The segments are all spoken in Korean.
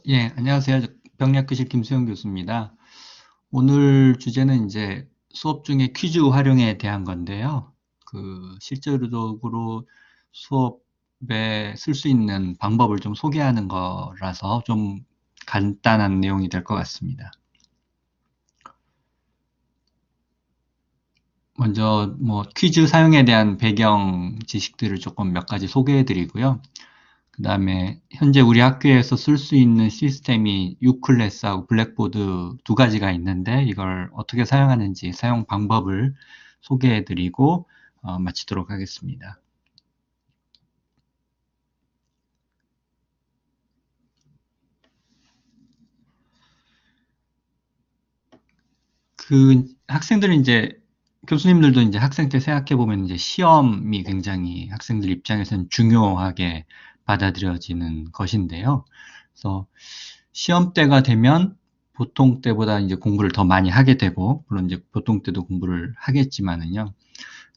예, 안녕하세요. 병약교실 김수영 교수입니다. 오늘 주제는 이제 수업 중에 퀴즈 활용에 대한 건데요. 실제적으로 수업에 쓸 수 있는 방법을 좀 소개하는 거라서 좀 간단한 내용이 될 것 같습니다. 먼저 퀴즈 사용에 대한 배경 지식들을 조금 몇 가지 소개해 드리고요. 그 다음에 현재 우리 학교에서 쓸 수 있는 시스템이 U클래스하고 블랙보드 두 가지가 있는데 이걸 어떻게 사용하는지 사용 방법을 소개해드리고 마치도록 하겠습니다. 학생들은 이제 교수님들도 이제 학생 때 생각해 보면 이제 시험이 굉장히 학생들 입장에서는 중요하게 받아들여지는 것인데요. 그래서 시험 때가 되면 보통 때보다 이제 공부를 더 많이 하게 되고, 물론 이제 보통 때도 공부를 하겠지만은요.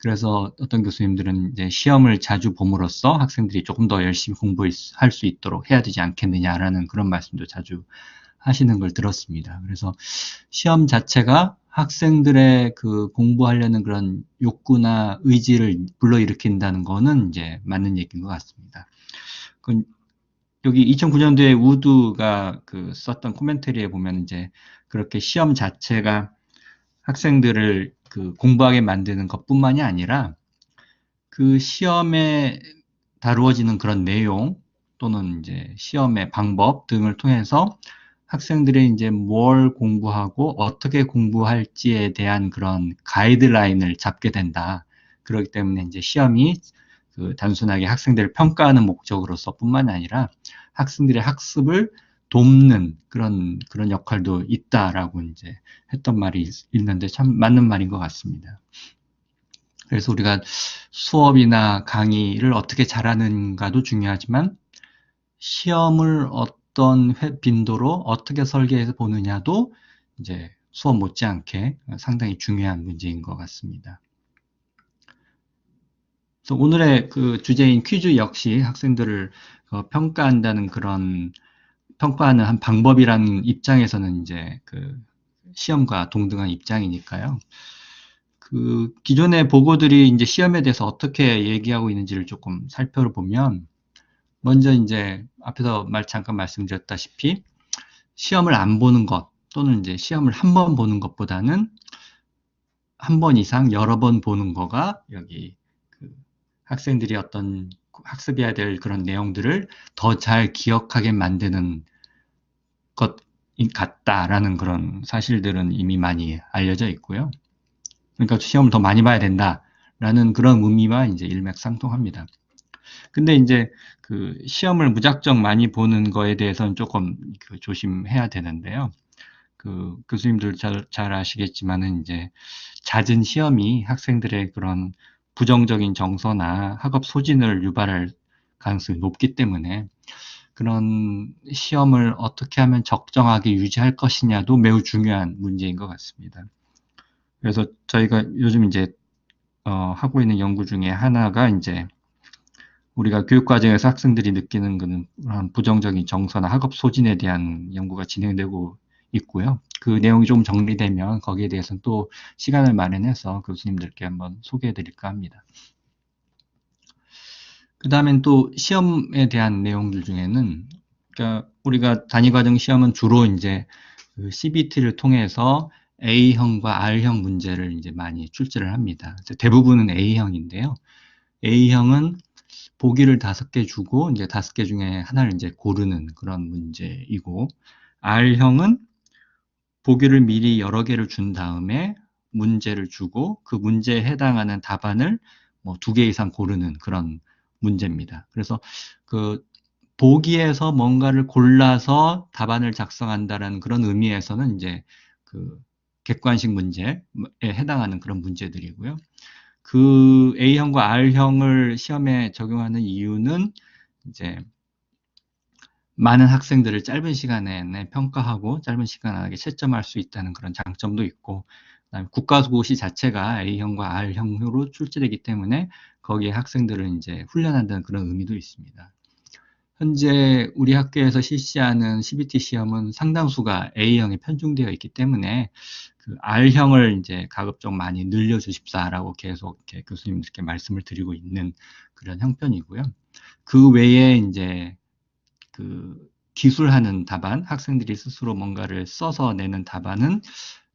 그래서 어떤 교수님들은 이제 시험을 자주 봄으로써 학생들이 조금 더 열심히 공부할 수 있도록 해야 되지 않겠느냐라는 그런 말씀도 자주 하시는 걸 들었습니다. 그래서 시험 자체가 학생들의 그 공부하려는 그런 욕구나 의지를 불러일으킨다는 거는 이제 맞는 얘기인 것 같습니다. 그 여기 2009년도에 우드가 썼던 코멘터리에 보면 이제 그렇게 시험 자체가 학생들을 공부하게 만드는 것뿐만이 아니라 그 시험에 다루어지는 그런 내용 또는 이제 시험의 방법 등을 통해서 학생들이 이제 뭘 공부하고 어떻게 공부할지에 대한 그런 가이드라인을 잡게 된다. 그렇기 때문에 이제 시험이 단순하게 학생들을 평가하는 목적으로서뿐만 아니라 학생들의 학습을 돕는 그런 역할도 있다라고 이제 했던 말이 있는데 참 맞는 말인 것 같습니다. 그래서 우리가 수업이나 강의를 어떻게 잘하는가도 중요하지만 시험을 어떤 빈도로 어떻게 설계해서 보느냐도 이제 수업 못지않게 상당히 중요한 문제인 것 같습니다. 그래서 오늘의 주제인 퀴즈 역시 학생들을 평가한다는 그런 평가하는 한 방법이라는 입장에서는 이제 시험과 동등한 입장이니까요. 기존의 보고들이 이제 시험에 대해서 어떻게 얘기하고 있는지를 조금 살펴보면, 먼저 이제 앞에서 잠깐 말씀드렸다시피, 시험을 안 보는 것, 또는 이제 시험을 한 번 보는 것보다는 한 번 이상 여러 번 보는 거가 여기 학생들이 어떤 학습해야 될 그런 내용들을 더 잘 기억하게 만드는 것 같다라는 그런 사실들은 이미 많이 알려져 있고요. 그러니까 시험을 더 많이 봐야 된다라는 그런 의미와 이제 일맥상통합니다. 근데 이제 시험을 무작정 많이 보는 거에 대해서는 조금 조심해야 되는데요. 교수님들 잘 아시겠지만은 이제 잦은 시험이 학생들의 그런 부정적인 정서나 학업 소진을 유발할 가능성이 높기 때문에 그런 시험을 어떻게 하면 적정하게 유지할 것이냐도 매우 중요한 문제인 것 같습니다. 그래서 저희가 요즘 이제 하고 있는 연구 중에 하나가 이제 우리가 교육 과정에서 학생들이 느끼는 그런 부정적인 정서나 학업 소진에 대한 연구가 진행되고 있고요. 그 내용이 좀 정리되면 거기에 대해서는 또 시간을 마련해서 교수님들께 한번 소개해 드릴까 합니다. 그 다음엔 또 시험에 대한 내용들 중에는, 그러니까 우리가 단위과정 시험은 주로 이제 CBT를 통해서 A형과 R형 문제를 이제 많이 출제를 합니다. 대부분은 A형인데요. A형은 보기를 5개 주고 이제 5개 중에 하나를 이제 고르는 그런 문제이고, R형은 보기를 미리 여러 개를 준 다음에 문제를 주고 그 문제에 해당하는 답안을 뭐 2개 이상 고르는 그런 문제입니다. 그래서 그 보기에서 뭔가를 골라서 답안을 작성한다라는 그런 의미에서는 이제 객관식 문제에 해당하는 그런 문제들이고요. A형과 R형을 시험에 적용하는 이유는 이제 많은 학생들을 짧은 시간 내에 평가하고 짧은 시간 안에 채점할 수 있다는 그런 장점도 있고, 그다음에 국가고시 자체가 A형과 R형으로 출제되기 때문에 거기에 학생들을 이제 훈련한다는 그런 의미도 있습니다. 현재 우리 학교에서 실시하는 CBT 시험은 상당수가 A형에 편중되어 있기 때문에 그 R형을 이제 가급적 많이 늘려주십사라고 계속 이렇게 교수님들께 말씀을 드리고 있는 그런 형편이고요. 그 외에 이제 그 기술하는 답안, 학생들이 스스로 뭔가를 써서 내는 답안은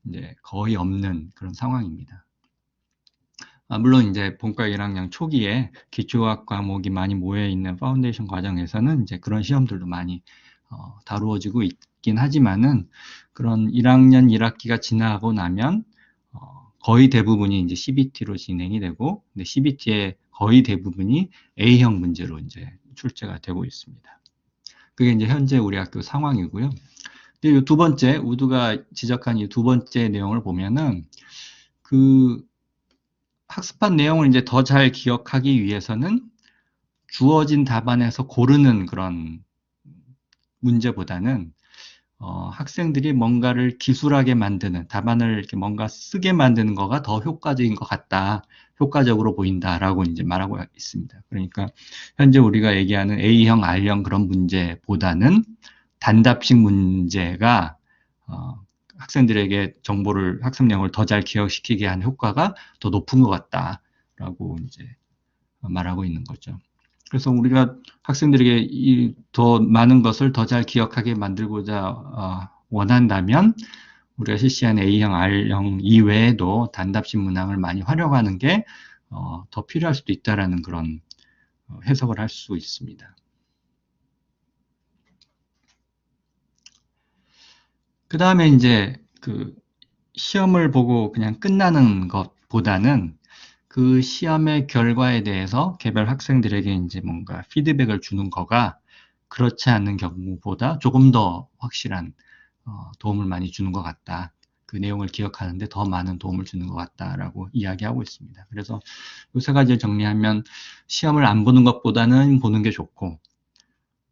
이제 거의 없는 그런 상황입니다. 물론 이제 본과 1학년 초기에 기초과학 과목이 많이 모여 있는 파운데이션 과정에서는 이제 그런 시험들도 많이 다루어지고 있긴 하지만은 그런 1학년 1학기가 지나고 나면 거의 대부분이 이제 CBT로 진행이 되고, 근데 CBT의 거의 대부분이 A형 문제로 이제 출제가 되고 있습니다. 그게 이제 현재 우리 학교 상황이고요. 근데 이 두 번째, 우드가 지적한 이 두 번째 내용을 보면은 그 학습한 내용을 이제 더 잘 기억하기 위해서는 주어진 답안에서 고르는 그런 문제보다는 학생들이 뭔가를 기술하게 만드는 답안을 이렇게 뭔가 쓰게 만드는 거가 더 효과적인 것 같다, 효과적으로 보인다라고 이제 말하고 있습니다. 그러니까 현재 우리가 얘기하는 A형, R형 그런 문제보다는 단답식 문제가 학생들에게 정보를 학습 내용을 더 잘 기억시키게 하는 효과가 더 높은 것 같다라고 이제 말하고 있는 거죠. 그래서 우리가 학생들에게 더 많은 것을 더 잘 기억하게 만들고자 원한다면 우리가 실시한 A형, R형 이외에도 단답식 문항을 많이 활용하는 게 더 필요할 수도 있다라는 그런 해석을 할 수 있습니다. 그 다음에 이제 그 시험을 보고 그냥 끝나는 것보다는 그 시험의 결과에 대해서 개별 학생들에게 이제 뭔가 피드백을 주는 거가 그렇지 않은 경우보다 조금 더 확실한 도움을 많이 주는 것 같다. 그 내용을 기억하는데 더 많은 도움을 주는 것 같다라고 이야기하고 있습니다. 그래서 이 세 가지를 정리하면 시험을 안 보는 것보다는 보는 게 좋고,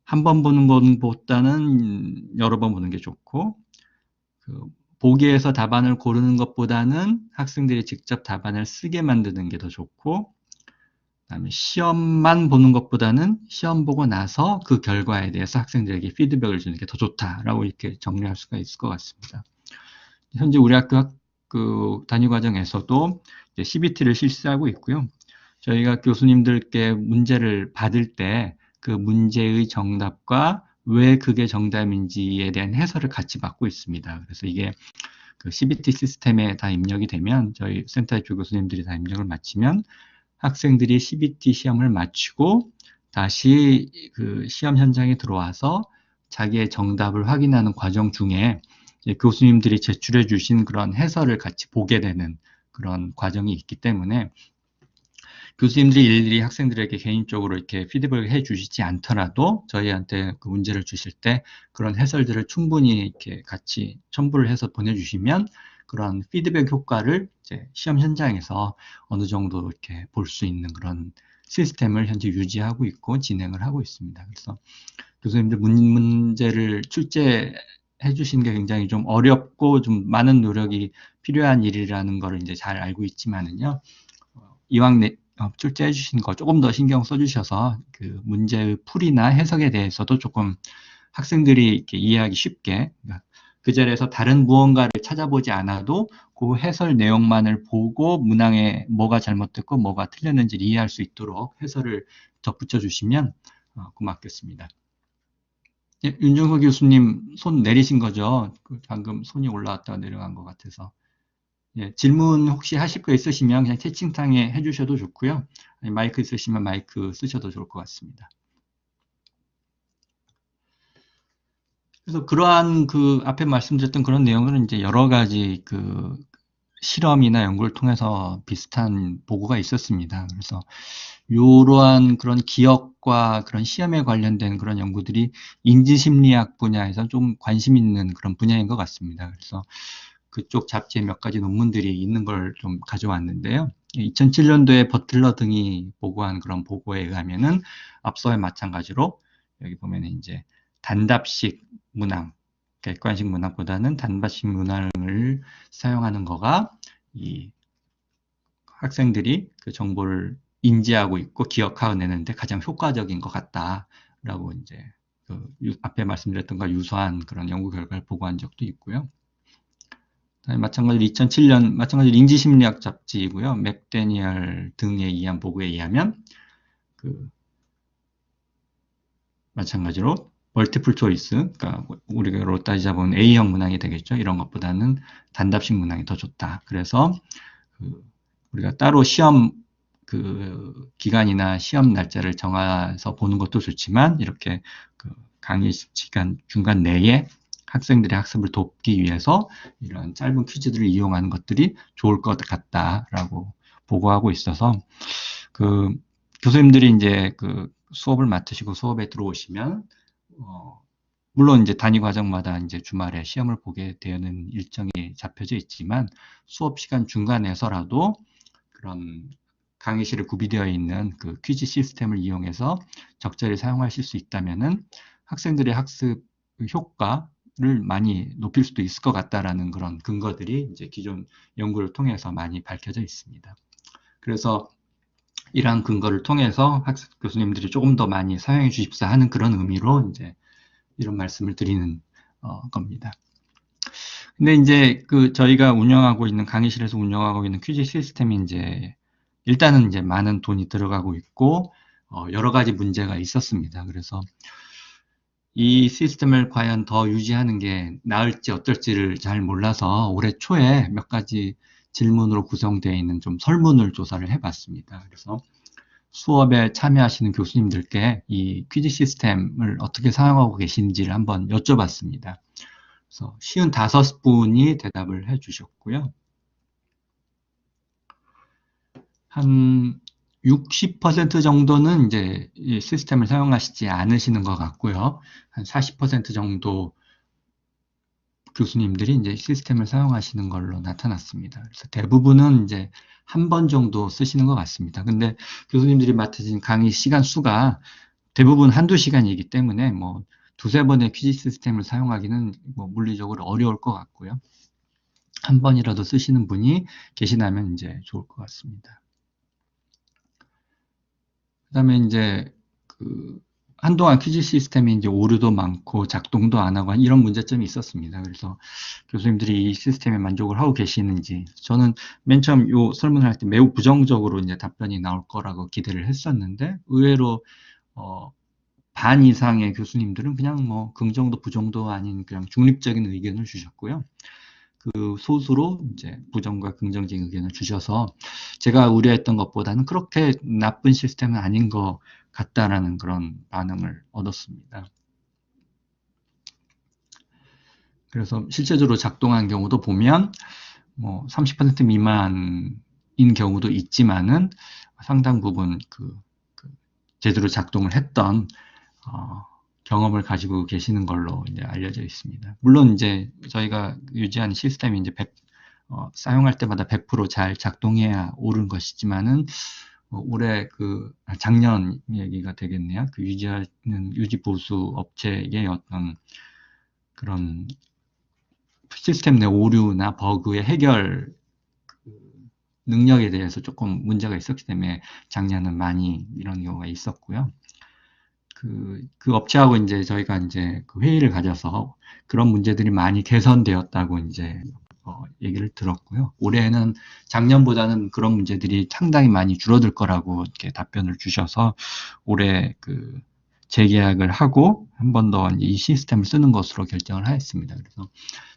한 번 보는 것보다는 여러 번 보는 게 좋고, 그 보기에서 답안을 고르는 것보다는 학생들이 직접 답안을 쓰게 만드는 게 더 좋고, 그다음에 시험만 보는 것보다는 시험 보고 나서 그 결과에 대해서 학생들에게 피드백을 주는 게 더 좋다라고 이렇게 정리할 수가 있을 것 같습니다. 현재 우리 학교 그 단위 과정에서도 CBT를 실시하고 있고요. 저희가 교수님들께 문제를 받을 때 그 문제의 정답과 왜 그게 정답인지에 대한 해설을 같이 받고 있습니다. 그래서 이게 그 CBT 시스템에 다 입력이 되면 저희 센터의 교수님들이 다 입력을 마치면 학생들이 CBT 시험을 마치고 다시 그 시험 현장에 들어와서 자기의 정답을 확인하는 과정 중에 교수님들이 제출해 주신 그런 해설을 같이 보게 되는 그런 과정이 있기 때문에 교수님들이 일일이 학생들에게 개인적으로 이렇게 피드백을 해 주시지 않더라도 저희한테 그 문제를 주실 때 그런 해설들을 충분히 이렇게 같이 첨부를 해서 보내주시면 그런 피드백 효과를 이제 시험 현장에서 어느 정도 이렇게 볼 수 있는 그런 시스템을 현재 유지하고 있고 진행을 하고 있습니다. 그래서 교수님들 문제를 출제해 주신 게 굉장히 좀 어렵고 좀 많은 노력이 필요한 일이라는 걸 이제 잘 알고 있지만은요. 이왕 출제해 주신 거 조금 더 신경 써 주셔서 그 문제의 풀이나 해석에 대해서도 조금 학생들이 이렇게 이해하기 쉽게 그 자리에서 다른 무언가를 찾아보지 않아도 그 해설 내용만을 보고 문항에 뭐가 잘못됐고 뭐가 틀렸는지를 이해할 수 있도록 해설을 덧붙여 주시면 고맙겠습니다. 예, 윤정석 교수님 손 내리신 거죠? 방금 손이 올라왔다가 내려간 것 같아서. 예, 질문 혹시 하실 거 있으시면 그냥 채팅창에 해주셔도 좋고요. 마이크 있으시면 마이크 쓰셔도 좋을 것 같습니다. 그래서 그러한 그 앞에 말씀드렸던 그런 내용들은 이제 여러 가지 그 실험이나 연구를 통해서 비슷한 보고가 있었습니다. 그래서 이러한 그런 기억과 그런 시험에 관련된 그런 연구들이 인지심리학 분야에서 좀 관심 있는 그런 분야인 것 같습니다. 그래서 그쪽 잡지에 몇 가지 논문들이 있는 걸 좀 가져왔는데요. 2007년도에 버틀러 등이 보고한 그런 보고에 의하면은 앞서와 마찬가지로 여기 보면 이제 단답식 문항, 객관식 문항보다는 단답식 문항을 사용하는 거가 이 학생들이 그 정보를 인지하고 있고 기억하고 내는데 가장 효과적인 것 같다. 라고 이제 앞에 말씀드렸던 것 유사한 그런 연구 결과를 보고한 적도 있고요. 마찬가지로 2007년 마찬가지로 인지심리학 잡지이고요. 맥데니얼 등에 의한 보고에 의하면 마찬가지로 멀티플 초이스, 그러니까 우리가 따지자보면 A형 문항이 되겠죠. 이런 것보다는 단답식 문항이 더 좋다. 그래서 우리가 따로 시험 기간이나 시험 날짜를 정해서 보는 것도 좋지만 이렇게 강의 시간 중간 내에 학생들의 학습을 돕기 위해서 이런 짧은 퀴즈들을 이용하는 것들이 좋을 것 같다라고 보고하고 있어서 교수님들이 이제 수업을 맡으시고 수업에 들어오시면 물론 이제 단위 과정마다 이제 주말에 시험을 보게 되는 일정이 잡혀져 있지만 수업 시간 중간에서라도 그런 강의실에 구비되어 있는 퀴즈 시스템을 이용해서 적절히 사용하실 수 있다면은 학생들의 학습 효과를 많이 높일 수도 있을 것 같다라는 그런 근거들이 이제 기존 연구를 통해서 많이 밝혀져 있습니다. 그래서 이러한 근거를 통해서 교수님들이 조금 더 많이 사용해 주십사 하는 그런 의미로 이제 이런 말씀을 드리는 겁니다. 근데 이제 저희가 운영하고 있는 강의실에서 운영하고 있는 퀴즈 시스템이 이제 일단은 이제 많은 돈이 들어가고 있고 여러 가지 문제가 있었습니다. 그래서 이 시스템을 과연 더 유지하는 게 나을지 어떨지를 잘 몰라서 올해 초에 몇 가지 질문으로 구성되어 있는 좀 설문을 조사를 해봤습니다. 그래서 수업에 참여하시는 교수님들께 이 퀴즈 시스템을 어떻게 사용하고 계신지를 한번 여쭤봤습니다. 그래서 55분이 대답을 해주셨고요. 한 60% 정도는 이제 이 시스템을 사용하시지 않으시는 것 같고요. 한 40% 정도 교수님들이 이제 시스템을 사용하시는 걸로 나타났습니다. 그래서 대부분은 이제 한 번 정도 쓰시는 것 같습니다. 근데 교수님들이 맡으신 강의 시간 수가 대부분 한두 시간이기 때문에 뭐 두세 번의 퀴즈 시스템을 사용하기는 뭐 물리적으로 어려울 것 같고요. 한 번이라도 쓰시는 분이 계시다면 이제 좋을 것 같습니다. 그 다음에 이제 한동안 퀴즈 시스템이 이제 오류도 많고 작동도 안 하고 이런 문제점이 있었습니다. 그래서 교수님들이 이 시스템에 만족을 하고 계시는지 저는 맨 처음 요 설문을 할 때 매우 부정적으로 이제 답변이 나올 거라고 기대를 했었는데 의외로 반 이상의 교수님들은 그냥 뭐 긍정도 부정도 아닌 그냥 중립적인 의견을 주셨고요. 소수로 이제 부정과 긍정적인 의견을 주셔서 제가 우려했던 것보다는 그렇게 나쁜 시스템은 아닌 것 같다라는 그런 반응을 얻었습니다. 그래서 실제적으로 작동한 경우도 보면 뭐 30% 미만인 경우도 있지만은 상당 부분 제대로 작동을 했던 경험을 가지고 계시는 걸로 이제 알려져 있습니다. 물론 이제 저희가 유지하는 시스템이 이제 사용할 때마다 100% 잘 작동해야 옳은 것이지만은 올해 작년 얘기가 되겠네요. 유지하는 유지 보수 업체의 어떤 그런 시스템 내 오류나 버그의 해결 능력에 대해서 조금 문제가 있었기 때문에 작년은 많이 이런 경우가 있었고요. 그 업체하고 이제 저희가 이제 회의를 가져서 그런 문제들이 많이 개선되었다고 이제 얘기를 들었고요. 올해는 작년보다는 그런 문제들이 상당히 많이 줄어들 거라고 이렇게 답변을 주셔서 올해 재계약을 하고 한 번 더 이 시스템을 쓰는 것으로 결정을 하였습니다. 그래서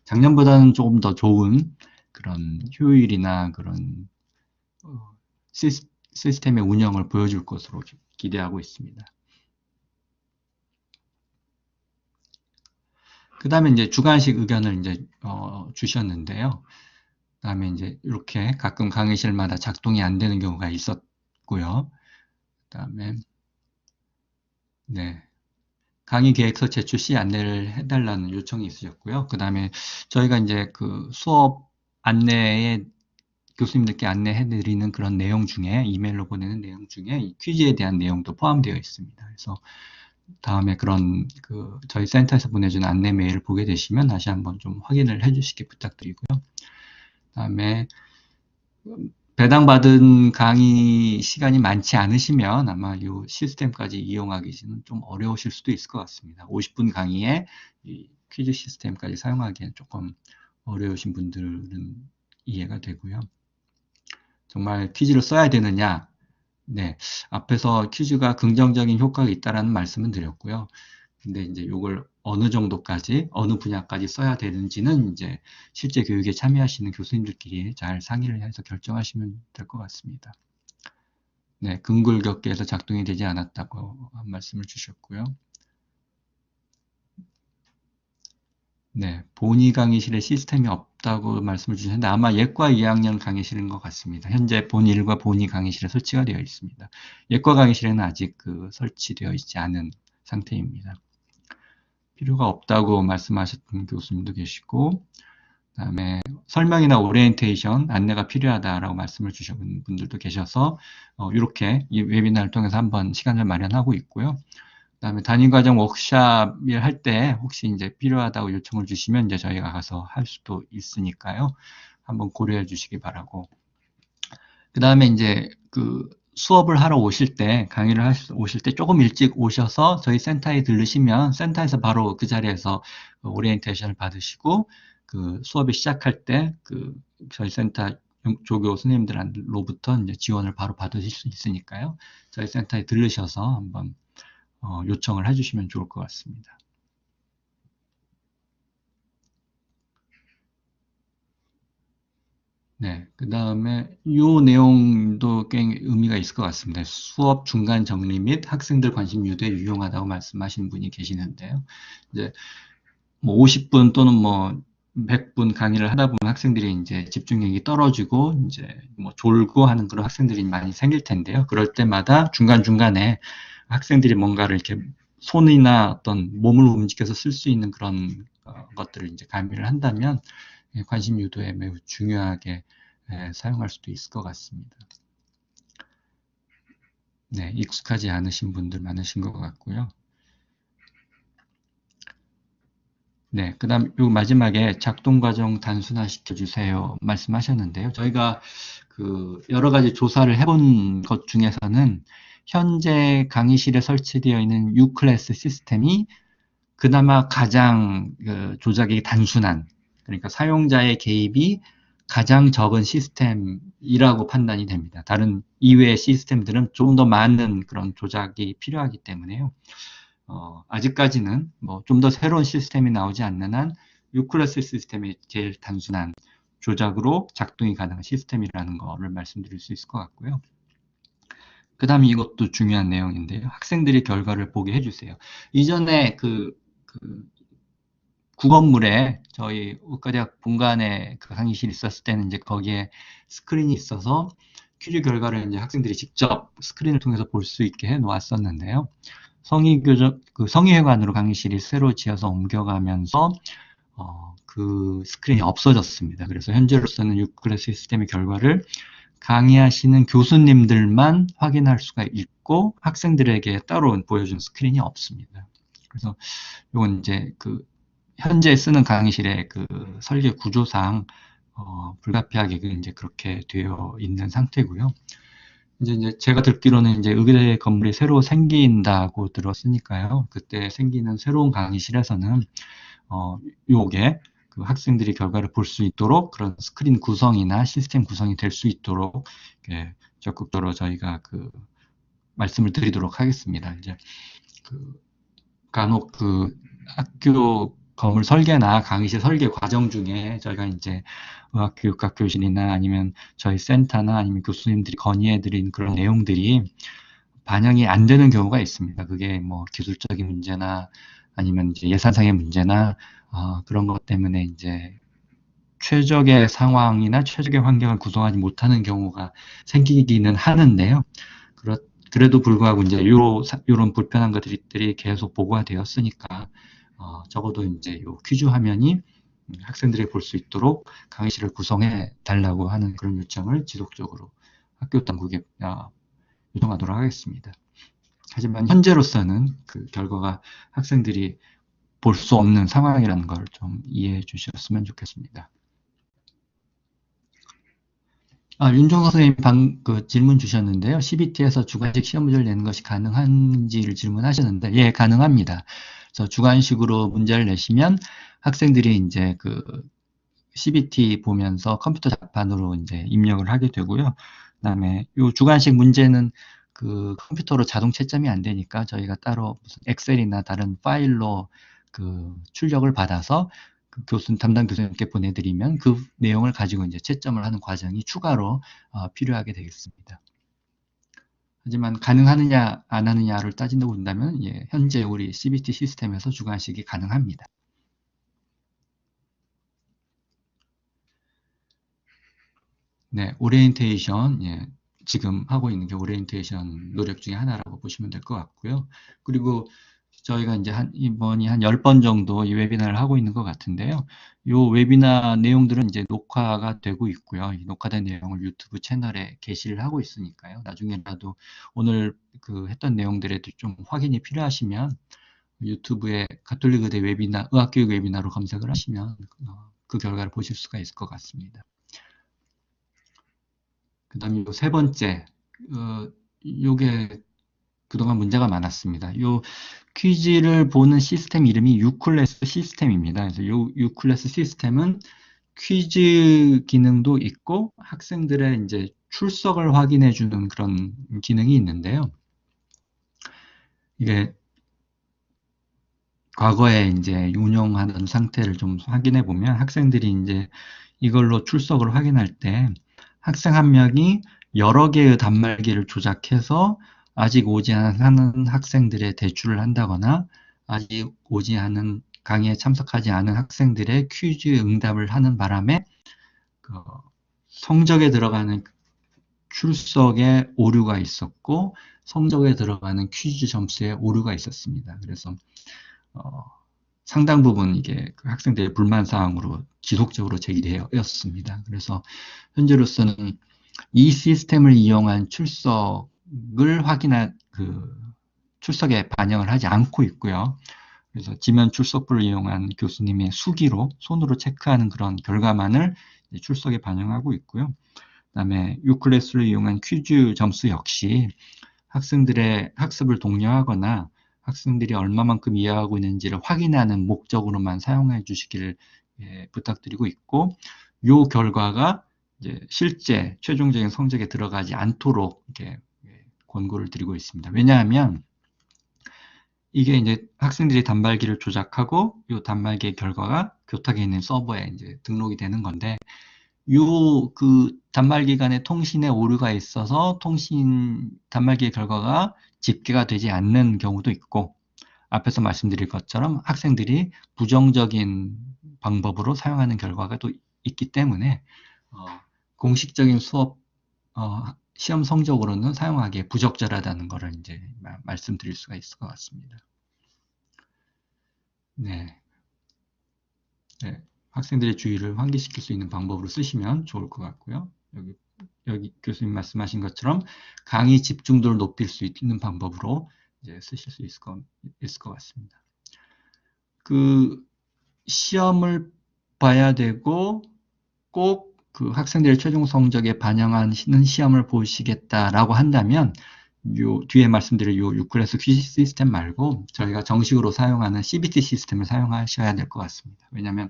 작년보다는 조금 더 좋은 그런 효율이나 그런 시스템의 운영을 보여줄 것으로 기대하고 있습니다. 그 다음에 이제 주관식 의견을 이제 주셨는데요. 그 다음에 이제 이렇게 가끔 강의실마다 작동이 안 되는 경우가 있었고요. 그 다음에 네, 강의 계획서 제출 시 안내를 해달라는 요청이 있으셨고요. 그 다음에 저희가 이제 수업 안내에 교수님들께 안내해드리는 그런 내용 중에 이메일로 보내는 내용 중에 이 퀴즈에 대한 내용도 포함되어 있습니다. 그래서 다음에 그런 저희 센터에서 보내주는 안내 메일을 보게 되시면 다시 한번 좀 확인을 해주시기 부탁드리고요. 다음에 배당받은 강의 시간이 많지 않으시면 아마 이 시스템까지 이용하기는 좀 어려우실 수도 있을 것 같습니다. 50분 강의에 이 퀴즈 시스템까지 사용하기엔 조금 어려우신 분들은 이해가 되고요. 정말 퀴즈를 써야 되느냐? 네, 앞에서 퀴즈가 긍정적인 효과가 있다라는 말씀은 드렸고요. 근데 이제 이걸 어느 정도까지, 어느 분야까지 써야 되는지는 이제 실제 교육에 참여하시는 교수님들끼리 잘 상의를 해서 결정하시면 될 것 같습니다. 네, 근굴격계에서 작동이 되지 않았다고 말씀을 주셨고요. 네, 본의 강의실에 시스템이 없다고 말씀을 주셨는데 아마 예과 2학년 강의실인 것 같습니다. 현재 본1과 본2 강의실에 설치가 되어 있습니다. 예과 강의실에는 아직 설치되어 있지 않은 상태입니다. 필요가 없다고 말씀하셨던 교수님도 계시고, 그다음에 설명이나 오리엔테이션, 안내가 필요하다라고 말씀을 주신 분들도 계셔서 이렇게 이 웨비나를 통해서 한번 시간을 마련하고 있고요. 그다음에 단위과정 워크숍을 할 때 혹시 이제 필요하다고 요청을 주시면 이제 저희가 가서 할 수도 있으니까요. 한번 고려해 주시기 바라고. 그다음에 이제 수업을 하러 오실 때, 강의를 오실 때 조금 일찍 오셔서 저희 센터에 들르시면 센터에서 바로 그 자리에서 오리엔테이션을 받으시고 수업이 시작할 때 저희 센터 조교 선생님들로부터 이제 지원을 바로 받으실 수 있으니까요. 저희 센터에 들르셔서 한번 요청을 해주시면 좋을 것 같습니다. 네, 그 다음에 이 내용도 꽤 의미가 있을 것 같습니다. 수업 중간 정리 및 학생들 관심 유도에 유용하다고 말씀하신 분이 계시는데요. 이제 뭐 50분 또는 뭐 100분 강의를 하다 보면 학생들이 이제 집중력이 떨어지고 이제 뭐 졸고 하는 그런 학생들이 많이 생길 텐데요. 그럴 때마다 중간중간에 학생들이 뭔가를 이렇게 손이나 어떤 몸을 움직여서 쓸 수 있는 그런 것들을 이제 가미를 한다면 관심 유도에 매우 중요하게 사용할 수도 있을 것 같습니다. 네, 익숙하지 않으신 분들 많으신 것 같고요. 네, 그 다음 요 마지막에 작동 과정 단순화 시켜주세요 말씀하셨는데요. 저희가 여러 가지 조사를 해본 것 중에서는 현재 강의실에 설치되어 있는 U클래스 시스템이 그나마 가장 조작이 단순한, 그러니까 사용자의 개입이 가장 적은 시스템이라고 판단이 됩니다. 다른 이외의 시스템들은 좀 더 많은 그런 조작이 필요하기 때문에요. 아직까지는 뭐 좀 더 새로운 시스템이 나오지 않는 한 U클래스 시스템이 제일 단순한 조작으로 작동이 가능한 시스템이라는 거를 말씀드릴 수 있을 것 같고요. 그 다음에 이것도 중요한 내용인데요. 학생들이 결과를 보게 해주세요. 이전에 구건물에 저희 의과대학 본관에 강의실이 있었을 때는 이제 거기에 스크린이 있어서 퀴즈 결과를 이제 학생들이 직접 스크린을 통해서 볼 수 있게 해 놓았었는데요. 성의회관으로 강의실이 새로 지어서 옮겨가면서 그 스크린이 없어졌습니다. 그래서 현재로서는 유클래스 시스템의 결과를 강의하시는 교수님들만 확인할 수가 있고 학생들에게 따로 보여준 스크린이 없습니다. 그래서 이건 이제 현재 쓰는 강의실의 설계 구조상 불가피하게 이제 그렇게 되어 있는 상태고요. 이제 제가 듣기로는 이제 의대 건물이 새로 생긴다고 들었으니까요. 그때 생기는 새로운 강의실에서는 요게 학생들이 결과를 볼 수 있도록 그런 스크린 구성이나 시스템 구성이 될 수 있도록 적극적으로 저희가 말씀을 드리도록 하겠습니다. 이제 간혹 학교 건물 설계나 강의실 설계 과정 중에 저희가 이제 의학교육학교실이나 아니면 저희 센터나 아니면 교수님들이 건의해드린 그런 내용들이 반영이 안 되는 경우가 있습니다. 그게 뭐 기술적인 문제나 아니면 이제 예산상의 문제나 그런 것 때문에 이제 최적의 상황이나 최적의 환경을 구성하지 못하는 경우가 생기기는 하는데요. 그래도 불구하고 이제 이런 불편한 것들이 계속 보고가 되었으니까 적어도 이제 요 퀴즈 화면이 학생들이 볼 수 있도록 강의실을 구성해 달라고 하는 그런 요청을 지속적으로 학교 당국에 요청하도록 하겠습니다. 하지만 현재로서는 그 결과가 학생들이 볼 수 없는 상황이라는 걸 좀 이해해 주셨으면 좋겠습니다. 윤종석 선생님 그 질문 주셨는데요. CBT에서 주관식 시험 문제를 내는 것이 가능한지를 질문하셨는데, 예, 가능합니다. 그래서 주관식으로 문제를 내시면 학생들이 이제 그 CBT 보면서 컴퓨터 자판으로 이제 입력을 하게 되고요. 그다음에 요 주관식 문제는 그 컴퓨터로 자동 채점이 안 되니까 저희가 따로 무슨 엑셀이나 다른 파일로 그 출력을 받아서 그 담당 교수님께 보내드리면 그 내용을 가지고 이제 채점을 하는 과정이 추가로 필요하게 되겠습니다. 하지만 가능하느냐 안 하느냐를 따진다고 본다면 예, 현재 우리 CBT 시스템에서 주관식이 가능합니다. 네, 오리엔테이션, 예, 지금 하고 있는 게 오리엔테이션 노력 중에 하나라고 보시면 될 것 같고요. 그리고 저희가 이제 이번이 한 10번 정도 이 웨비나를 하고 있는 것 같은데요. 이 웨비나 내용들은 이제 녹화가 되고 있고요. 이 녹화된 내용을 유튜브 채널에 게시를 하고 있으니까요. 나중에라도 오늘 그 했던 내용들에 좀 확인이 필요하시면 유튜브에 가톨릭 의대 웨비나, 의학교육 웨비나로 검색을 하시면 그 결과를 보실 수가 있을 것 같습니다. 그 다음에 세 번째, 요게 그동안 문제가 많았습니다. 요 퀴즈를 보는 시스템 이름이 유클래스 시스템입니다. 그래서 요 유클래스 시스템은 퀴즈 기능도 있고 학생들의 이제 출석을 확인해 주는 그런 기능이 있는데요. 이게 과거에 이제 운영하는 상태를 좀 확인해 보면 학생들이 이제 이걸로 출석을 확인할 때 학생 한 명이 여러 개의 단말기를 조작해서 아직 오지 않은 학생들의 대출을 한다거나 아직 오지 않은 강의에 참석하지 않은 학생들의 퀴즈 응답을 하는 바람에 그 성적에 들어가는 출석에 오류가 있었고 성적에 들어가는 퀴즈 점수에 오류가 있었습니다. 그래서 어, 상당 부분 이게 그 학생들의 불만 사항으로 지속적으로 제기되었습니다. 그래서 현재로서는 이 시스템을 이용한 출석을 확인한 그 출석에 반영을 하지 않고 있고요. 그래서 지면 출석부를 이용한 교수님의 수기로 손으로 체크하는 그런 결과만을 출석에 반영하고 있고요. 그다음에 유클래스를 이용한 퀴즈 점수 역시 학생들의 학습을 독려하거나 학생들이 얼마만큼 이해하고 있는지를 확인하는 목적으로만 사용해 주시기를 예, 부탁드리고 있고, 요 결과가 이제 실제 최종적인 성적에 들어가지 않도록 이렇게 예, 권고를 드리고 있습니다. 왜냐하면 이게 이제 학생들이 단말기를 조작하고 요 단말기의 결과가 교탁에 있는 서버에 이제 등록이 되는 건데 요 그 단말기 간의 통신에 오류가 있어서 단말기의 결과가 집계가 되지 않는 경우도 있고 앞에서 말씀드린 것처럼 학생들이 부정적인 방법으로 사용하는 결과가 또 있기 때문에 어, 공식적인 수업 시험 성적으로는 사용하기에 부적절하다는 것을 이제 말씀드릴 수가 있을 것 같습니다. 네. 네. 학생들의 주의를 환기시킬 수 있는 방법으로 쓰시면 좋을 것 같고요. 여기 교수님 말씀하신 것처럼 강의 집중도를 높일 수 있는 방법으로 이제 쓰실 수 있을 것 같습니다. 그 시험을 봐야 되고 꼭 그 학생들의 최종 성적에 반영하는 시험을 보시겠다라고 한다면 요 뒤에 말씀드린 요 유클래스 퀴즈 시스템 말고 저희가 정식으로 사용하는 CBT 시스템을 사용하셔야 될 것 같습니다. 왜냐하면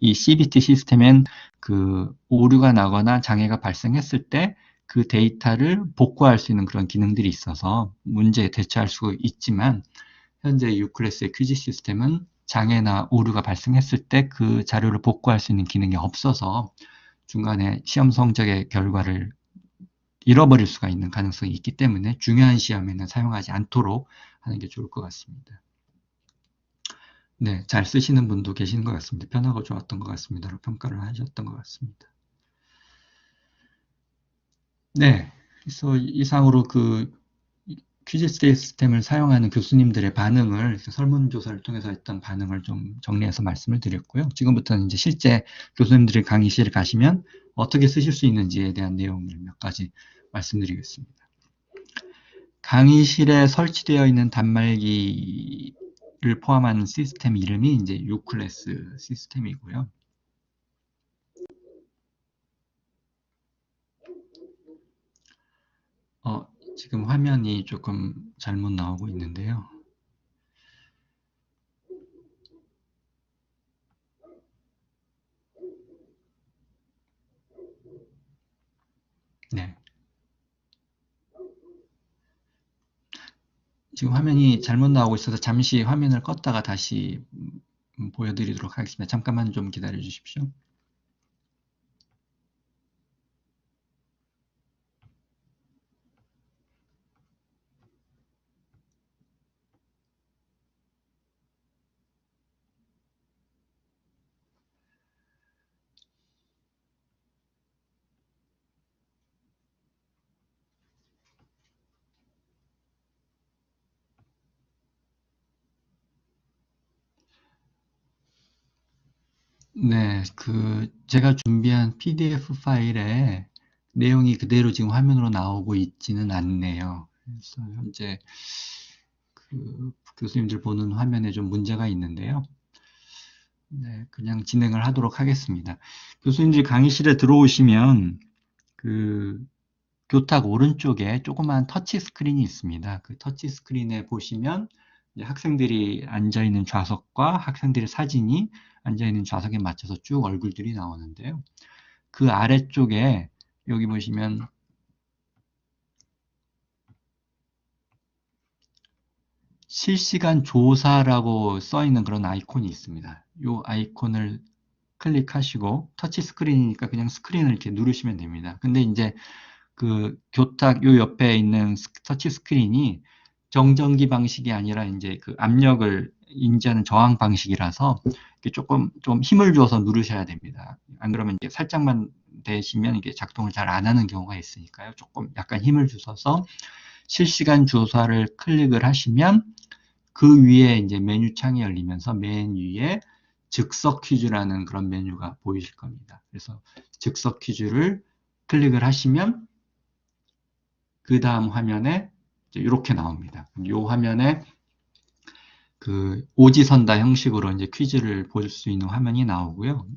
이 CBT 시스템엔 그 오류가 나거나 장애가 발생했을 때 그 데이터를 복구할 수 있는 그런 기능들이 있어서 문제에 대처할 수 있지만 현재 유클래스의 퀴즈 시스템은 장애나 오류가 발생했을 때 그 자료를 복구할 수 있는 기능이 없어서 중간에 시험 성적의 결과를 잃어버릴 수가 있는 가능성이 있기 때문에 중요한 시험에는 사용하지 않도록 하는 게 좋을 것 같습니다. 네, 잘 쓰시는 분도 계시는 것 같습니다. 편하고 좋았던 것 같습니다. 평가를 하셨던 것 같습니다. 네, 그래서 이상으로 그 퀴즈 시스템을 사용하는 교수님들의 반응을 설문조사를 통해서 했던 반응을 좀 정리해서 말씀을 드렸고요. 지금부터는 이제 실제 교수님들이 강의실에 가시면 어떻게 쓰실 수 있는지에 대한 내용을 몇 가지 말씀드리겠습니다. 강의실에 설치되어 있는 단말기를 포함하는 시스템 이름이 이제 유클래스 시스템이고요. 지금 화면이 조금 잘못 나오고 있는데요. 네. 지금 화면이 잘못 나오고 있어서 잠시 화면을 껐다가 다시 보여드리도록 하겠습니다. 잠깐만 좀 기다려 주십시오. 네, 제가 준비한 PDF 파일에 내용이 그대로 지금 화면으로 나오고 있지는 않네요. 그래서 현재 교수님들 보는 화면에 좀 문제가 있는데요. 네, 그냥 진행을 하도록 하겠습니다. 교수님들 강의실에 들어오시면 교탁 오른쪽에 조그만 터치 스크린이 있습니다. 그 터치 스크린에 보시면 이제 학생들이 앉아있는 좌석과 학생들의 사진이 앉아있는 좌석에 맞춰서 쭉 얼굴들이 나오는데요. 그 아래쪽에 여기 보시면 실시간 조사라고 써있는 그런 아이콘이 있습니다. 이 아이콘을 클릭하시고 터치 스크린이니까 그냥 스크린을 이렇게 누르시면 됩니다. 근데 이제 교탁 요 옆에 있는 터치 스크린이 정전기 방식이 아니라 이제 압력을 인지하는 저항 방식이라서 조금 좀 힘을 줘서 누르셔야 됩니다. 안 그러면 이제 살짝만 대시면 이게 작동을 잘 안 하는 경우가 있으니까요. 조금 약간 힘을 주셔서 실시간 조사를 클릭을 하시면 그 위에 이제 메뉴 창이 열리면서 맨 위에 즉석 퀴즈라는 그런 메뉴가 보이실 겁니다. 그래서 즉석 퀴즈를 클릭을 하시면 그 다음 화면에 이렇게 나옵니다. 이 화면에 오지선다 형식으로 이제 퀴즈를 볼 수 있는 화면이 나오고요.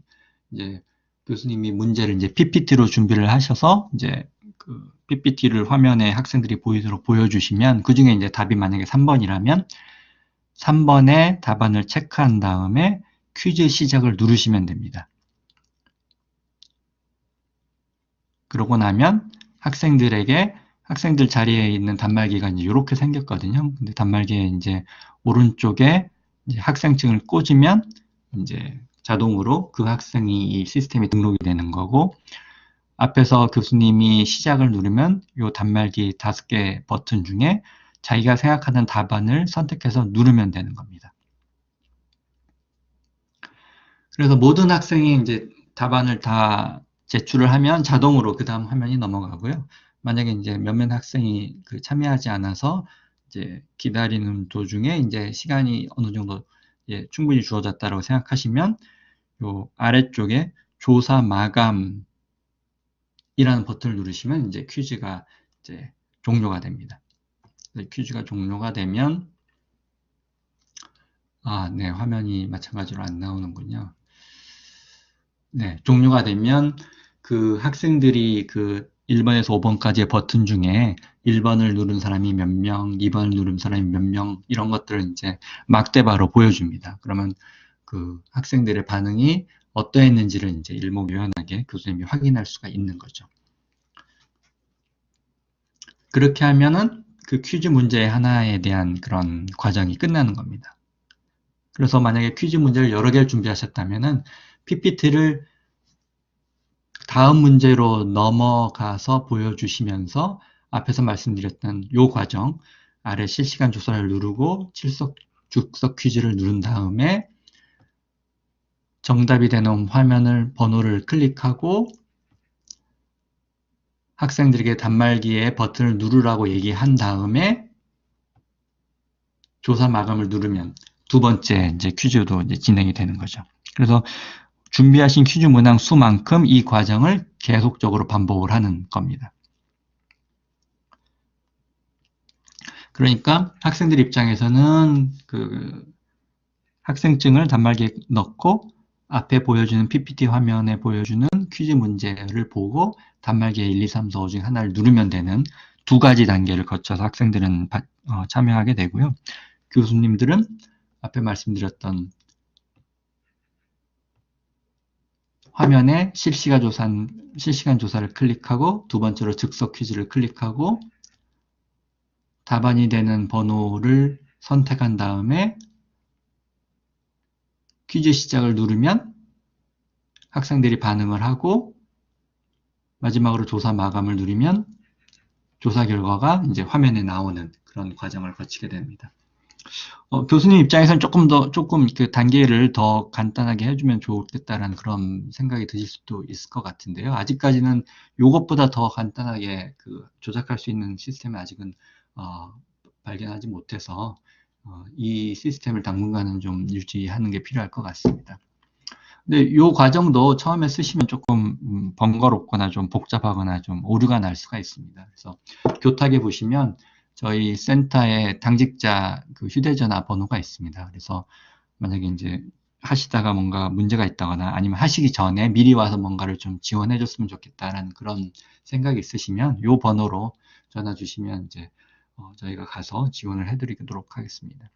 이제 교수님이 문제를 이제 PPT로 준비를 하셔서 이제 PPT를 화면에 학생들이 보이도록 보여주시면 그 중에 이제 답이 만약에 3번이라면 3번의 답안을 체크한 다음에 퀴즈 시작을 누르시면 됩니다. 그러고 나면 학생들 자리에 있는 단말기가 이제 이렇게 생겼거든요. 근데 단말기에 이제 오른쪽에 이제 학생증을 꽂으면 이제 자동으로 그 학생이 이 시스템에 등록이 되는 거고, 앞에서 교수님이 시작을 누르면 이 단말기 5개 버튼 중에 자기가 생각하는 답안을 선택해서 누르면 되는 겁니다. 그래서 모든 학생이 이제 답안을 다 제출을 하면 자동으로 그 다음 화면이 넘어가고요. 만약에 이제 몇몇 학생이 참여하지 않아서 이제 기다리는 도중에 이제 시간이 어느 정도 충분히 주어졌다고 생각하시면 요 아래쪽에 조사 마감이라는 버튼을 누르시면 이제 퀴즈가 이제 종료가 됩니다. 퀴즈가 종료가 되면 네, 화면이 마찬가지로 안 나오는군요. 네, 종료가 되면 학생들이 1번에서 5번까지의 버튼 중에 1번을 누른 사람이 몇 명, 2번을 누른 사람이 몇 명, 이런 것들을 이제 막대바로 보여줍니다. 그러면 학생들의 반응이 어떠했는지를 이제 일목요연하게 교수님이 확인할 수가 있는 거죠. 그렇게 하면은 퀴즈 문제 하나에 대한 그런 과정이 끝나는 겁니다. 그래서 만약에 퀴즈 문제를 여러 개를 준비하셨다면은 PPT를 다음 문제로 넘어가서 보여주시면서 앞에서 말씀드렸던 요 과정, 아래 실시간 조사를 누르고 즉석 퀴즈를 누른 다음에 정답이 되는 번호를 클릭하고 학생들에게 단말기에 버튼을 누르라고 얘기한 다음에 조사 마감을 누르면 두 번째 이제 퀴즈도 이제 진행이 되는 거죠. 그래서 준비하신 퀴즈 문항 수만큼 이 과정을 계속적으로 반복을 하는 겁니다. 그러니까 학생들 입장에서는 학생증을 단말기에 넣고 앞에 보여주는 PPT 화면에 보여주는 퀴즈 문제를 보고 단말기에 1, 2, 3, 4, 5 중에 하나를 누르면 되는 두 가지 단계를 거쳐서 학생들은 참여하게 되고요. 교수님들은 앞에 말씀드렸던 화면에 실시간 조사를 클릭하고 두 번째로 즉석 퀴즈를 클릭하고 답안이 되는 번호를 선택한 다음에 퀴즈 시작을 누르면 학생들이 반응을 하고 마지막으로 조사 마감을 누르면 조사 결과가 이제 화면에 나오는 그런 과정을 거치게 됩니다. 교수님 입장에서는 조금 그 단계를 더 간단하게 해주면 좋겠다라는 그런 생각이 드실 수도 있을 것 같은데요. 아직까지는 이것보다 더 간단하게 조작할 수 있는 시스템을 아직은 발견하지 못해서 이 시스템을 당분간은 좀 유지하는 게 필요할 것 같습니다. 근데 이 과정도 처음에 쓰시면 조금 번거롭거나 좀 복잡하거나 좀 오류가 날 수가 있습니다. 그래서 교탁에 보시면 저희 센터에 당직자 휴대전화 번호가 있습니다. 그래서 만약에 이제 하시다가 뭔가 문제가 있다거나 아니면 하시기 전에 미리 와서 뭔가를 좀 지원해 줬으면 좋겠다라는 그런 생각이 있으시면 이 번호로 전화 주시면 이제 저희가 가서 지원을 해드리도록 하겠습니다.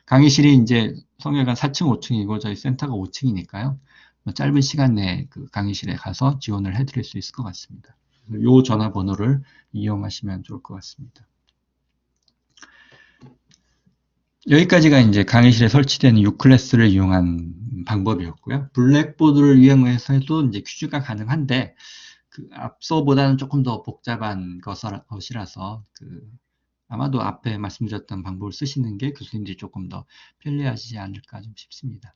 강의실이 이제 성혈관 4층, 5층이고 저희 센터가 5층이니까요. 짧은 시간 내에 강의실에 가서 지원을 해드릴 수 있을 것 같습니다. 이 전화번호를 이용하시면 좋을 것 같습니다. 여기까지가 이제 강의실에 설치되는 U 클래스를 이용한 방법이었고요. 블랙보드를 이용해서도 이제 퀴즈가 가능한데 앞서보다는 조금 더 복잡한 것이라서 아마도 앞에 말씀드렸던 방법을 쓰시는 게 교수님들이 조금 더 편리하시지 않을까 좀 싶습니다.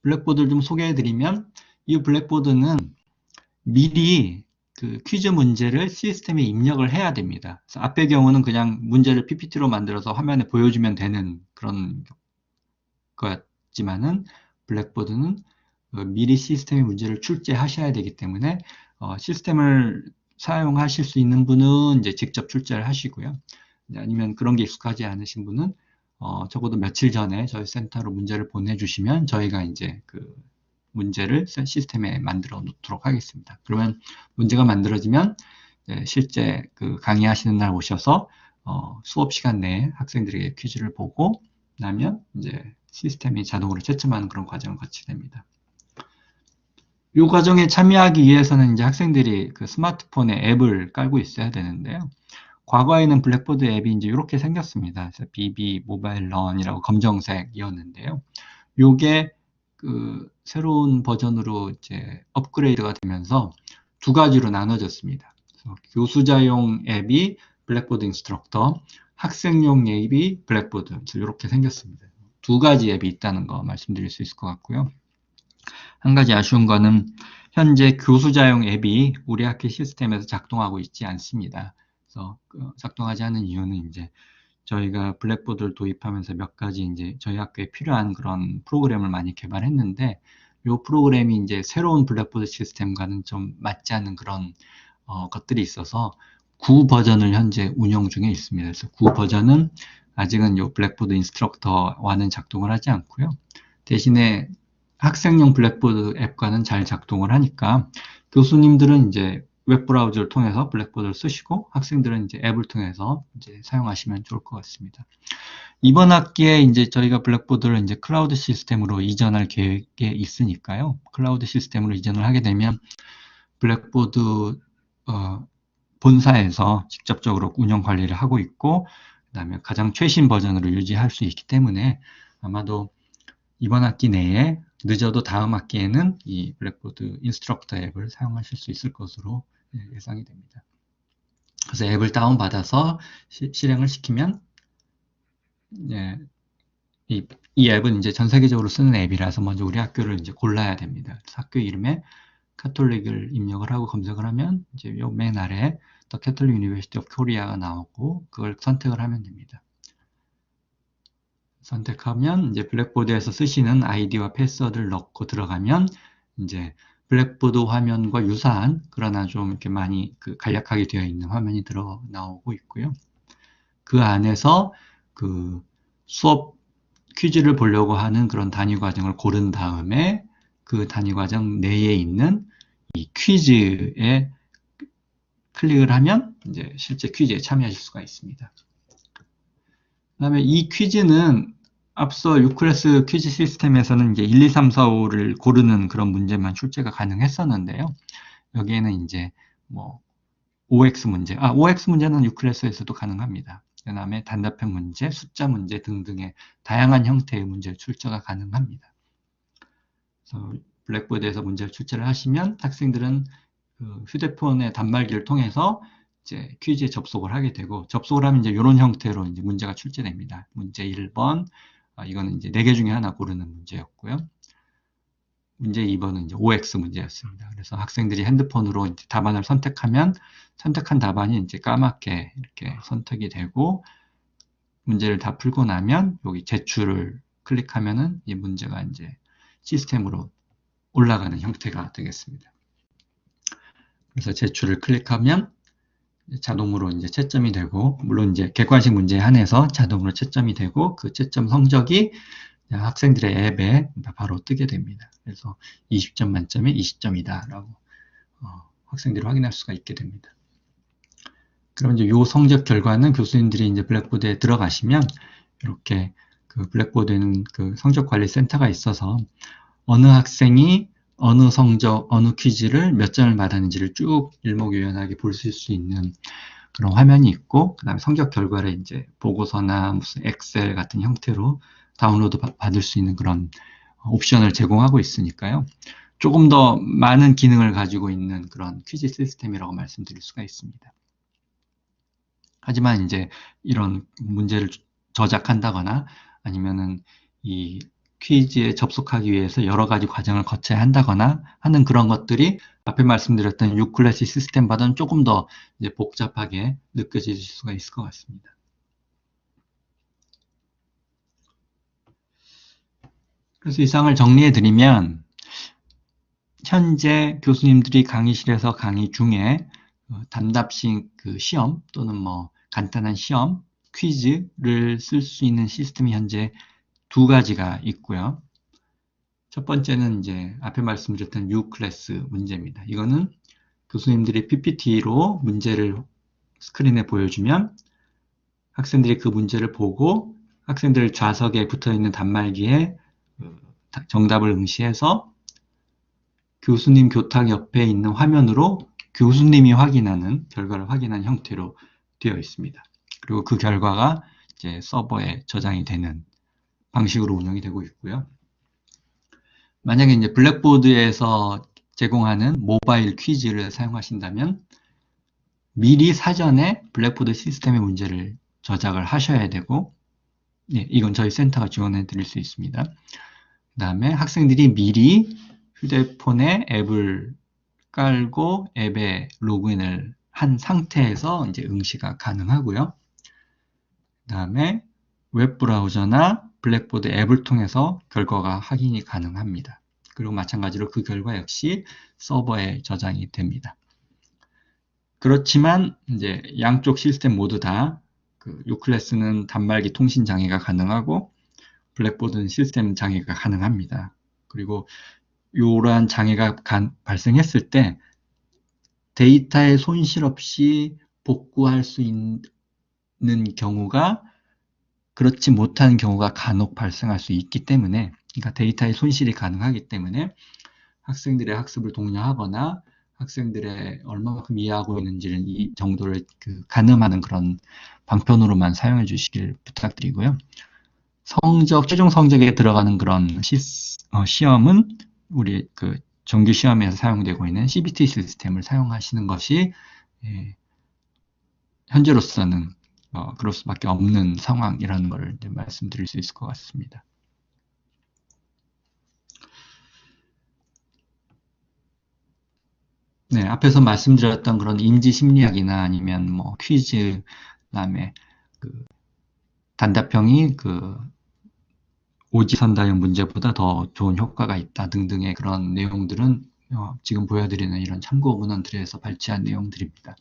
블랙보드를 좀 소개해드리면 이 블랙보드는 미리 퀴즈 문제를 시스템에 입력을 해야 됩니다. 그래서 앞의 경우는 그냥 문제를 PPT로 만들어서 화면에 보여주면 되는 그런 거였지만은 블랙보드는 미리 시스템에 문제를 출제하셔야 되기 때문에 시스템을 사용하실 수 있는 분은 이제 직접 출제를 하시고요. 아니면 그런 게 익숙하지 않으신 분은 적어도 며칠 전에 저희 센터로 문제를 보내주시면 저희가 이제 문제를 시스템에 만들어 놓도록 하겠습니다. 그러면 문제가 만들어지면 실제 강의하시는 날 오셔서 수업 시간 내에 학생들에게 퀴즈를 보고 나면 이제 시스템이 자동으로 채점하는 그런 과정을 거치게 됩니다. 이 과정에 참여하기 위해서는 이제 학생들이 스마트폰에 앱을 깔고 있어야 되는데요. 과거에는 블랙보드 앱이 이제 이렇게 생겼습니다. 그래서 BB 모바일 런이라고 검정색이었는데요. 요게 새로운 버전으로 이제 업그레이드가 되면서 두 가지로 나눠졌습니다. 그래서 교수자용 앱이 블랙보드 인스트럭터, 학생용 앱이 블랙보드, 이렇게 생겼습니다. 두 가지 앱이 있다는 거 말씀드릴 수 있을 것 같고요. 한 가지 아쉬운 거는 현재 교수자용 앱이 우리 학교 시스템에서 작동하고 있지 않습니다. 그래서 작동하지 않은 이유는 이제 저희가 블랙보드를 도입하면서 몇 가지 이제 저희 학교에 필요한 그런 프로그램을 많이 개발했는데 이 프로그램이 이제 새로운 블랙보드 시스템과는 좀 맞지 않는 그런 것들이 있어서 9 버전을 현재 운영 중에 있습니다. 그래서 9 버전은 아직은 이 블랙보드 인스트럭터와는 작동을 하지 않고요. 대신에 학생용 블랙보드 앱과는 잘 작동을 하니까 교수님들은 이제 웹브라우저를 통해서 블랙보드를 쓰시고 학생들은 이제 앱을 통해서 이제 사용하시면 좋을 것 같습니다. 이번 학기에 이제 저희가 블랙보드를 이제 클라우드 시스템으로 이전할 계획에 있으니까요. 클라우드 시스템으로 이전을 하게 되면 블랙보드 본사에서 직접적으로 운영 관리를 하고 있고 그다음에 가장 최신 버전으로 유지할 수 있기 때문에 아마도 이번 학기 내에 늦어도 다음 학기에는 이 블랙보드 인스트럭터 앱을 사용하실 수 있을 것으로 예상이 됩니다. 그래서 앱을 다운받아서 실행을 시키면 이 앱은 이제 전 세계적으로 쓰는 앱이라서 먼저 우리 학교를 이제 골라야 됩니다. 그래서 학교 이름에 카톨릭을 입력을 하고 검색을 하면 이제 요 맨 아래 The Catholic University of Korea가 나오고 그걸 선택을 하면 됩니다. 선택하면 이제 블랙보드에서 쓰시는 아이디와 패스워드를 넣고 들어가면 이제 블랙보드 화면과 유사한 그러나 좀 이렇게 많이 간략하게 되어 있는 화면이 나오고 있고요. 그 안에서 수업 퀴즈를 보려고 하는 그런 단위 과정을 고른 다음에 그 단위 과정 내에 있는 이 퀴즈에 클릭을 하면 이제 실제 퀴즈에 참여하실 수가 있습니다. 그다음에 이 퀴즈는 앞서 유클래스 퀴즈 시스템에서는 이제 1, 2, 3, 4, 5를 고르는 그런 문제만 출제가 가능했었는데요. 여기에는 이제 뭐 OX 문제, OX 문제는 유클래스에서도 가능합니다. 그 다음에 단답형 문제, 숫자 문제 등등의 다양한 형태의 문제 출제가 가능합니다. 그래서 블랙보드에서 문제를 출제를 하시면 학생들은 그 휴대폰의 단말기를 통해서 이제 퀴즈에 접속을 하게 되고, 접속을 하면 이제 이런 형태로 이제 문제가 출제됩니다. 문제 1번, 이거는 이제 4개 중에 하나 고르는 문제였고요. 문제 2번은 이제 OX 문제였습니다. 그래서 학생들이 핸드폰으로 이제 답안을 선택하면 선택한 답안이 이제 까맣게 이렇게 선택이 되고, 문제를 다 풀고 나면 여기 제출을 클릭하면은 이 문제가 이제 시스템으로 올라가는 형태가 되겠습니다. 그래서 제출을 클릭하면 자동으로 이제 채점이 되고, 물론 이제 객관식 문제에 한해서 자동으로 채점이 되고, 그 채점 성적이 학생들의 앱에 바로 뜨게 됩니다. 그래서 20점 만점에 20점이다 라고 학생들이 확인할 수가 있게 됩니다. 그럼 이제 요 성적 결과는 교수님들이 이제 블랙보드에 들어가시면 이렇게 그 블랙보드에는 그 성적 관리 센터가 있어서 어느 학생이 어느 성적, 어느 퀴즈를 몇 점을 받았는지를 쭉 일목요연하게 볼 수 있는 그런 화면이 있고, 그 다음에 성적 결과를 이제 보고서나 무슨 엑셀 같은 형태로 다운로드 받을 수 있는 그런 옵션을 제공하고 있으니까요. 조금 더 많은 기능을 가지고 있는 그런 퀴즈 시스템이라고 말씀드릴 수가 있습니다. 하지만 이제 이런 문제를 저작한다거나 아니면은 이 퀴즈에 접속하기 위해서 여러 가지 과정을 거쳐야 한다거나 하는 그런 것들이 앞에 말씀드렸던 유클래스 시스템보다는 조금 더 이제 복잡하게 느껴질 수가 있을 것 같습니다. 그래서 이상을 정리해 드리면, 현재 교수님들이 강의실에서 강의 중에 단답식 그 시험 또는 뭐 간단한 시험, 퀴즈를 쓸 수 있는 시스템이 현재 2가지가 있고요. 첫 번째는 이제 앞에 말씀드렸던 유클래스 문제입니다. 이거는 교수님들이 PPT로 문제를 스크린에 보여주면 학생들이 그 문제를 보고 학생들 좌석에 붙어있는 단말기에 정답을 응시해서 교수님 교탁 옆에 있는 화면으로 교수님이 확인하는, 결과를 확인하는 형태로 되어 있습니다. 그리고 그 결과가 이제 서버에 저장이 되는 방식으로 운영이 되고 있고요. 만약에 이제 블랙보드에서 제공하는 모바일 퀴즈를 사용하신다면 미리 사전에 블랙보드 시스템의 문제를 저장을 하셔야 되고, 이건 저희 센터가 지원해 드릴 수 있습니다. 그 다음에 학생들이 미리 휴대폰에 앱을 깔고 앱에 로그인을 한 상태에서 이제 응시가 가능하고요. 그 다음에 웹브라우저나 블랙보드 앱을 통해서 결과가 확인이 가능합니다. 그리고 마찬가지로 그 결과 역시 서버에 저장이 됩니다. 그렇지만 이제 양쪽 시스템 모두 다 그 유클래스는 단말기 통신 장애가 가능하고 블랙보드는 시스템 장애가 가능합니다. 그리고 이러한 장애가 발생했을 때 데이터의 손실 없이 복구할 수 있는 경우가, 그렇지 못한 경우가 간혹 발생할 수 있기 때문에, 그러니까 데이터의 손실이 가능하기 때문에 학생들의 학습을 독려하거나 학생들의 얼마만큼 이해하고 있는지를 이 정도를 가늠하는 그런 방편으로만 사용해 주시길 부탁드리고요. 최종 성적에 들어가는 그런 시험은 우리 그 정규 시험에서 사용되고 있는 CBT 시스템을 사용하시는 것이 현재로서는 그럴 수밖에 없는 상황이라는 걸 말씀드릴 수 있을 것 같습니다. 네, 앞에서 말씀드렸던 그런 인지 심리학이나 아니면 뭐 퀴즈, 그다음에 그 단답형이 그 오지선다형 문제보다 더 좋은 효과가 있다 등등의 그런 내용들은 지금 보여드리는 이런 참고 문헌들에서 발췌한 내용들입니다.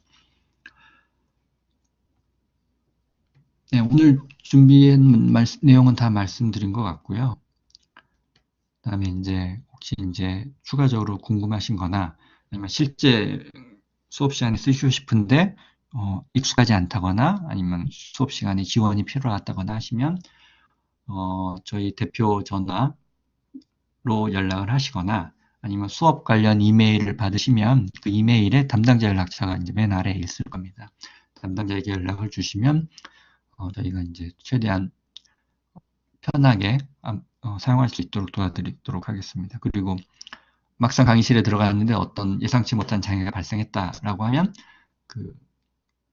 네, 오늘 준비한 내용은 다 말씀드린 것 같고요. 그다음에 이제 혹시 이제 추가적으로 궁금하신 거나 아니면 실제 수업 시간에 쓰시고 싶은데 익숙하지 않다거나 아니면 수업 시간에 지원이 필요하다거나 하시면 저희 대표 전화로 연락을 하시거나 아니면 수업 관련 이메일을 받으시면 그 이메일에 담당자 연락처가 이제 맨 아래에 있을 겁니다. 담당자에게 연락을 주시면 저희가 이제 최대한 편하게 사용할 수 있도록 도와드리도록 하겠습니다. 그리고 막상 강의실에 들어갔는데 어떤 예상치 못한 장애가 발생했다라고 하면 그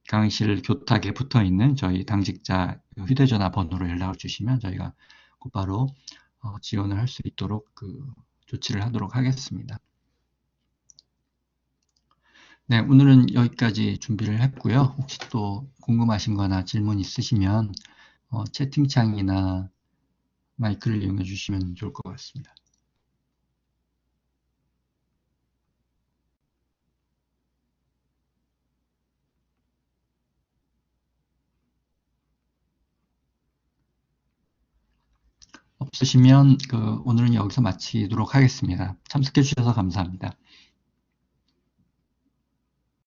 강의실 교탁에 붙어 있는 저희 당직자 휴대전화 번호로 연락을 주시면 저희가 곧바로 지원을 할 수 있도록 조치를 하도록 하겠습니다. 네, 오늘은 여기까지 준비를 했고요. 혹시 또 궁금하신 거나 질문 있으시면 채팅창이나 마이크를 이용해 주시면 좋을 것 같습니다. 없으시면 오늘은 여기서 마치도록 하겠습니다. 참석해 주셔서 감사합니다.